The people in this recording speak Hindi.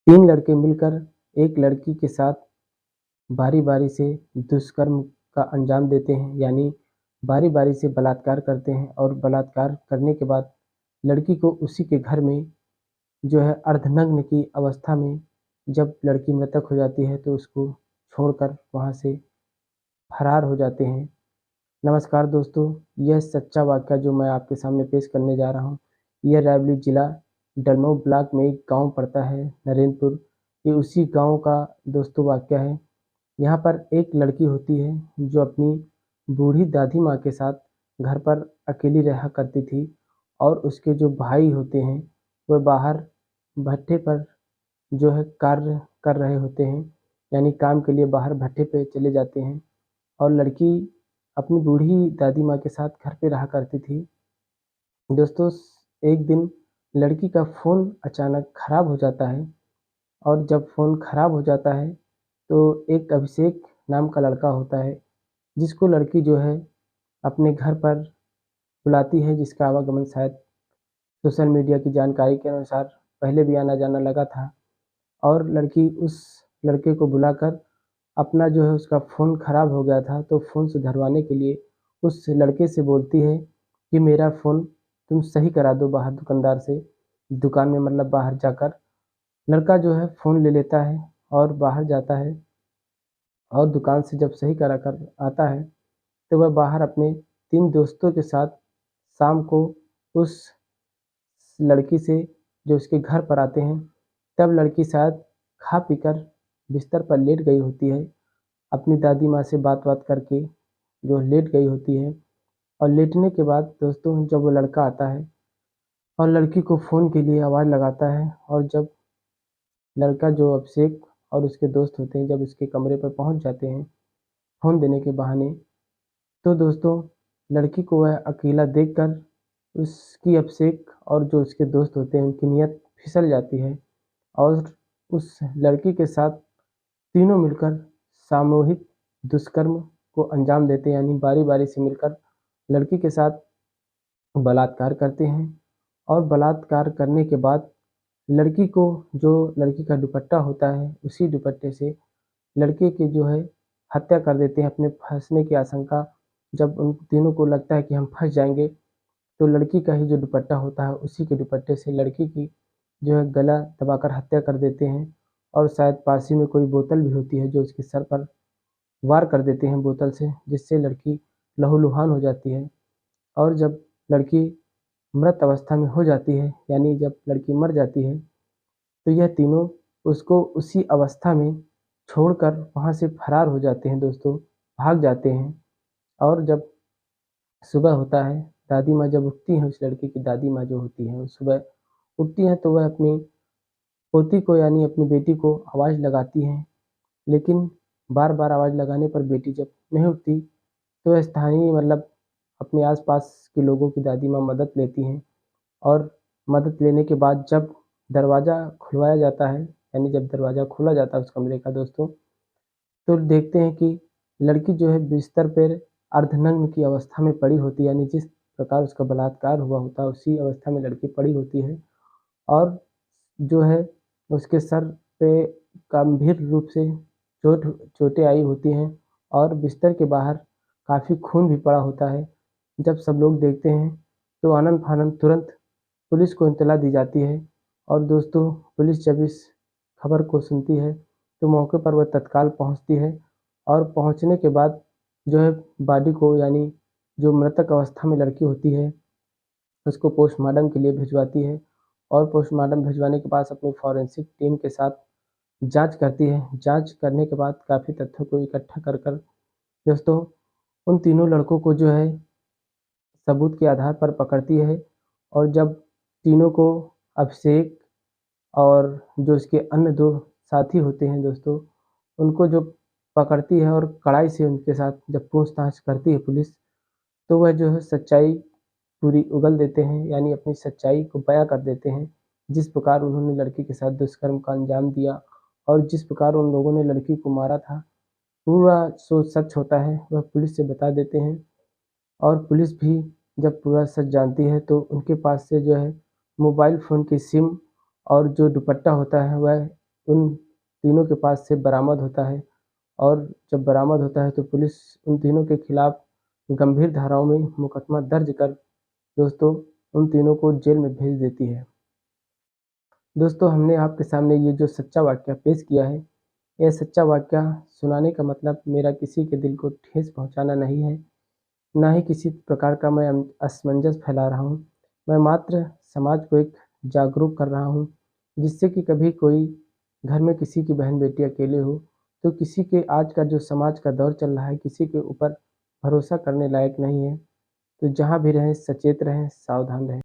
तीन लड़के मिलकर एक लड़की के साथ बारी-बारी से दुष्कर्म का अंजाम देते हैं, यानी बारी-बारी से बलात्कार करते हैं और बलात्कार करने के बाद लड़की को उसी के घर में जो है अर्धनग्न की अवस्था में जब लड़की मृतक हो जाती है तो उसको छोड़कर वहाँ से फरार हो जाते हैं। नमस्कार दोस्तों, यह सच्चा वाक़या जो मैं आपके सामने पेश करने जा रहा हूँ, यह रायबरेली जिला डलमऊ ब्लॉक में एक गाँव पड़ता है नरेंद्रपुर। ये उसी गाँव का दोस्तों वाक़या है। यहाँ पर एक लड़की होती है जो अपनी बूढ़ी दादी माँ के साथ घर पर अकेली रहा करती थी और उसके जो भाई होते हैं वह बाहर भट्ठे पर जो है कार्य कर रहे होते हैं, यानी काम के लिए बाहर भट्ठे पे चले जाते हैं और लड़की अपनी बूढ़ी दादी माँ के साथ घर पे रहा करती थी। दोस्तों, एक दिन लड़की का फ़ोन अचानक खराब हो जाता है और जब फ़ोन खराब हो जाता है तो एक अभिषेक नाम का लड़का होता है, जिसको लड़की जो है अपने घर पर बुलाती है, जिसका आवागमन शायद सोशल मीडिया की जानकारी के अनुसार पहले भी आना-जाना लगा था और लड़की उस लड़के को बुलाकर अपना जो है उसका फ़ोन खराब हो गया था, तो फ़ोन सुधरवाने के लिए उस लड़के से बोलती है कि मेरा फ़ोन तुम सही करा दो बाहर दुकानदार से, दुकान में मतलब बाहर जाकर। लड़का जो है फ़ोन ले लेता है और बाहर जाता है और दुकान से जब सही करा कर आता है, तो वह बाहर अपने 3 दोस्तों के साथ शाम को उस लड़की से जो उसके घर पर आते हैं, तब लड़की शायद खा-पीकर बिस्तर पर लेट गई होती है, अपनी दादी माँ से बात-वात करके जो लेट गई होती है और लेटने के बाद दोस्तों जब वो लड़का आता है और लड़की को फ़ोन के लिए आवाज़ लगाता है और जब लड़का जो अभिषेक और उसके दोस्त होते हैं, जब उसके कमरे पर पहुँच जाते हैं, फ़ोन देने के बहाने, तो दोस्तों लड़की को वह अकेला देखकर उसकी अभिषेक और जो उसके दोस्त होते हैं उनकी नीयत फिसल जाती है और उस लड़की के साथ तीनों मिलकर सामूहिक दुष्कर्म को अंजाम देते हैं, यानी बारी-बारी से मिलकर लड़की के साथ बलात्कार करते हैं और बलात्कार करने के बाद लड़की को जो लड़की का दुपट्टा होता है, उसी दुपट्टे से लड़के की जो है हत्या कर देते हैं अपने फँसने की आशंका। जब उन तीनों को लगता है कि हम फँस जाएँगे, तो लड़की का ही जो दुपट्टा होता है, उसी के दुपट्टे से लड़की की जो है गला दबाकर हत्या कर देते हैं और शायद पास ही में कोई बोतल भी होती है, जो उसके सर पर वार कर देते हैं बोतल से, जिससे लड़की लहूलुहान हो जाती है और जब लड़की मृत अवस्था में हो जाती है, यानी जब लड़की मर जाती है, तो यह तीनों उसको उसी अवस्था में छोड़कर वहाँ से फरार हो जाते हैं दोस्तों, भाग जाते हैं और जब सुबह होता है, दादी माँ जब उठती हैं, उस लड़की की दादी माँ जो होती हैं, वो सुबह उठती हैं तो वह अपनी पोती को यानी अपनी बेटी को आवाज़ लगाती हैं, लेकिन बार-बार आवाज़ लगाने पर बेटी जब नहीं उठती, तो स्थानीय मतलब अपने आस-पास के लोगों की दादी माँ मदद लेती हैं और मदद लेने के बाद जब दरवाज़ा खुलवाया जाता है, यानी जब दरवाज़ा खोला जाता है उस कमरे का दोस्तों, तो देखते हैं कि लड़की जो है बिस्तर पर अर्धनग्न की अवस्था में पड़ी होती है, यानी जिस प्रकार उसका बलात्कार हुआ होता है, उसी अवस्था में लड़की पड़ी होती है और जो है उसके सर पे गंभीर रूप से चोटें आई होती हैं और बिस्तर के बाहर काफ़ी खून भी पड़ा होता है। जब सब लोग देखते हैं, तो आनन-फानन तुरंत पुलिस को इत्तला दी जाती है और दोस्तों पुलिस जब इस खबर को सुनती है, तो मौके पर वह तत्काल पहुँचती है और पहुँचने के बाद जो है बॉडी को यानी जो मृतक अवस्था में लड़की होती है, उसको पोस्टमार्टम के लिए भिजवाती है और पोस्टमार्टम भिजवाने के पास अपनी फॉरेंसिक टीम के साथ जाँच करती है। जाँच करने के बाद काफ़ी तथ्यों को इकट्ठा कर कर दोस्तों उन तीनों लड़कों को जो है सबूत के आधार पर पकड़ती है और जब तीनों को अभिषेक और जो इसके अन्य 2 साथी होते हैं दोस्तों, उनको जो पकड़ती है और कड़ाई से उनके साथ जब पूछताछ करती है पुलिस, तो वह जो है सच्चाई पूरी उगल देते हैं, यानी अपनी सच्चाई को बयाँ कर देते हैं। जिस प्रकार उन्होंने लड़की के साथ दुष्कर्म का अंजाम दिया और जिस प्रकार उन लोगों ने लड़की को मारा था, पूरा जो सच होता है वह पुलिस से बता देते हैं और पुलिस भी जब पूरा सच जानती है तो उनके पास से जो है मोबाइल फ़ोन की सिम और जो दुपट्टा होता है वह उन तीनों के पास से बरामद होता है और जब बरामद होता है तो पुलिस उन तीनों के खिलाफ गंभीर धाराओं में मुकदमा दर्ज कर दोस्तों उन तीनों को जेल में भेज देती है। दोस्तों हमने आपके सामने ये जो सच्चा वाक़या पेश किया है, यह सच्चा वाक़या सुनाने का मतलब मेरा किसी के दिल को ठेस पहुँचाना नहीं है, ना ही किसी प्रकार का मैं असमंजस फैला रहा हूँ। मैं मात्र समाज को एक जागरूक कर रहा हूँ, जिससे कि कभी कोई घर में किसी की बहन-बेटी अकेले हो, तो किसी के आज का जो समाज का दौर चल रहा है, किसी के ऊपर भरोसा करने लायक नहीं है। तो जहाँ भी रहें सचेत रहें, सावधान रहें।